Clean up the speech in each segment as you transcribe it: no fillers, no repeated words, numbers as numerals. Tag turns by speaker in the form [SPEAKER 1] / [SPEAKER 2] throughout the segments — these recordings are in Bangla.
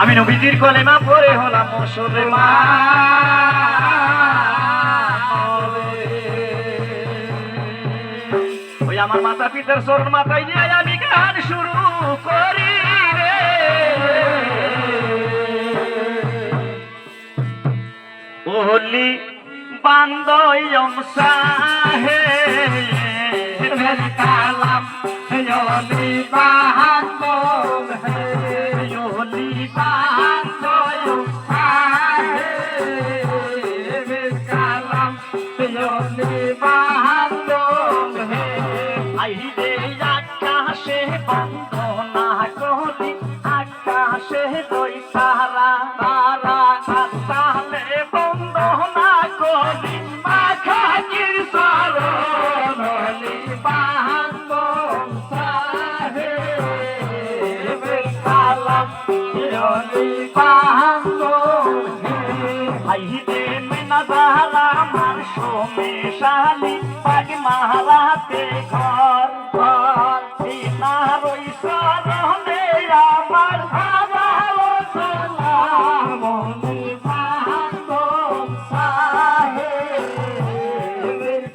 [SPEAKER 1] আমি নবীজির কলেমা পড়ে হলাম মুসলমান। ওই আমার মাতা পিতার চরণ মাথায় নিয়ে আমি গান শুরু করি রে। ওলি বান্দয়ম সাহে কালাম ওলি বান্দম হে ওলি বান্দয়ম সাহে কালাম ওলি বান্দম হে আইরে আকাশে বন্দনা করি আকাশে দই তারা তারা তালে বন্দনা করি মাখাজির চরণ ওলি বান্দম সাহে কালাম ওলি বান্দম হে আইরে মিনাজারা মার সোমেশালি পাগ মারাতে ঘর ঘর বিনারই চরণে আমার হাজারো সালাম ওলি বান্দম সাহে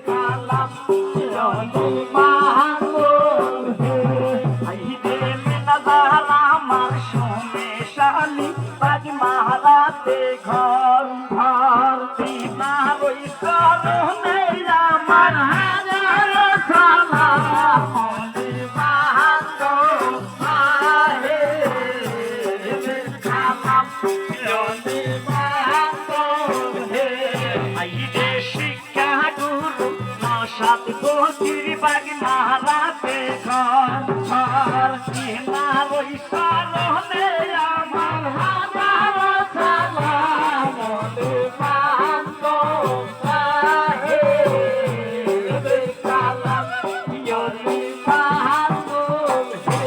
[SPEAKER 1] কালাম ওলি বান্দম হে আইরে মিনাজারা মার সোমেশালি পাগ মারাতে ঘর ঘর বিনারই চরণে আমার হাজারো সালাম ওলি বান্দম সাহে কালাম ওলি বান্দম হে আইরে শিক্ষা গুরু নসাদ গতির বাগ মারাতে ঘর ঘর বিনারই চরণে আমার হাজারো সালাম ওলি বান্দম সাহে কালাম ওলি বান্দম হে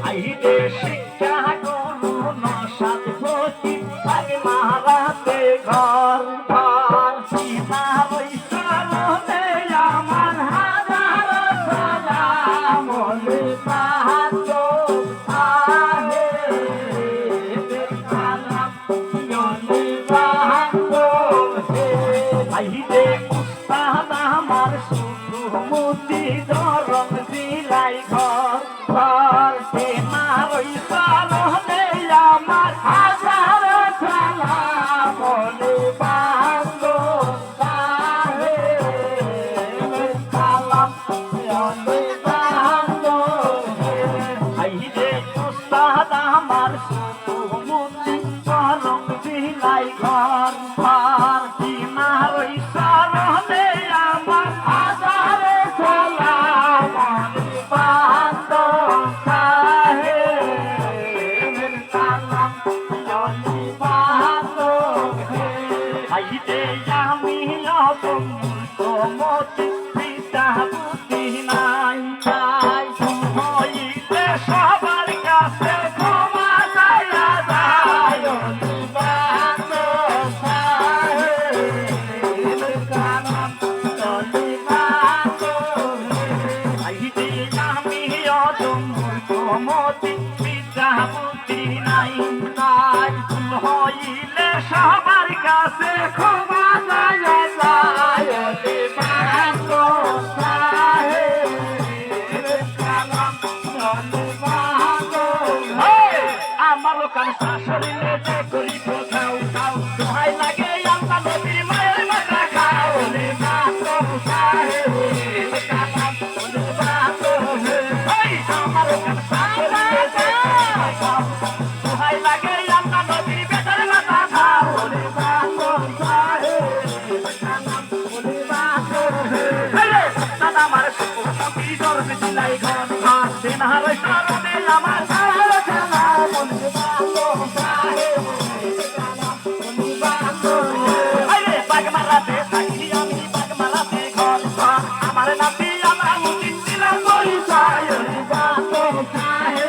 [SPEAKER 1] আইরে শিক্ষা গুরু নসাদ গতির বাগ মারাতে ঘর ঘর বিনারই চরণে আমার হাজারো সালাম ওলি বান্দম সাহে কালাম ওলি বান্দম হে আইরে উস্তাদ আমার সুমতি ধরম দিলাই ঘর ঘর বিনারই চরণে আমার হাজারো সালাম ওলি বান্দম সাহে কালাম ওলি বান্দম হে আইরে উস্তাদ আমার সুমতি ধরম দিলাই ঘর ঘর বিনারই চরণে আমার হাজারো সালাম ওলি বান্দম সাহে কালাম ওলি বান্দম হে আইরে আমি অবমতি পিতা বুদ্ধি নাই তাই হইলে সবার কাছে ক্ষমা চাইয়া যায় ওলি বান্দম সাহে কালাম ওলি বান্দম হে আইরে আমি অবমতি পিতা বুদ্ধি নাই তাই হইলে সবার কাছে ক্ষমা চাইয়া যায় ওলি বান্দম সাহে কালাম ওলি বান্দম হে আমার লোকাল শাশুড়িলে যে করি খাও খাও দোহাই লাগে আল্লাহ নবীর মায়ের মাথা খাও ওলি বান্দম সাহে কালাম ওলি বান্দম হে আমার লোকাল শাশুড়িলে যে করি খাও দোহাই লাগে আল্লাহ নবীর বেটার মাথা খাও ওলি বান্দম সাহে কালাম ওলি বান্দম হে দাদা আমার সুমতি ধরম দিলাই ঘর ঘর বিনারই চরণে আমার হাজারো সালাম ওলি বান্দম সাহে কালাম ওলি বান্দম হে আইরে বাগ মারাতে থাকি আমি বাগ মারাতে ঘর ঘর আমার নাতি আমার মুক্তি দিলাম পরিচয় ওলি বান্দম সাহে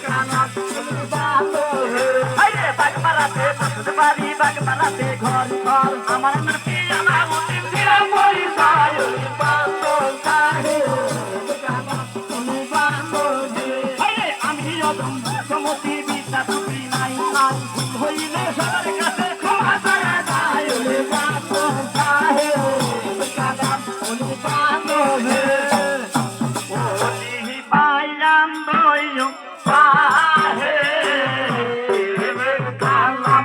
[SPEAKER 1] কালাম ওলি বান্দম হে আইরে বাগ মারাতে থাকতে পারি বাগ মারাতে ঘর ঘর আমার নাতি আমার মুক্তি দিলাম পরিচয় ওলি বান্দম সাহে কালাম ওলি বান্দম হে আইরে আমি অদম সমতি বিদ্যা টুকরি নাই নাই ভুল হইলে সবার কাছে ক্ষমা চাওয়া যায় ওরে বাবু সাহেব কালাম ওরে বান্ধবে ওলি পাইলাম দইও সাহেব কালাম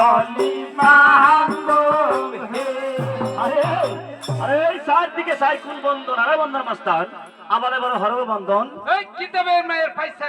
[SPEAKER 1] ওলি বান্ধবে আরে আরে এই সাইড দিকে সাইড কোন বন্ধন আরে বন্ধন মাস্টার আবার এবার হরব বন্ধন
[SPEAKER 2] এই কিতাবের মায়ের পয়সা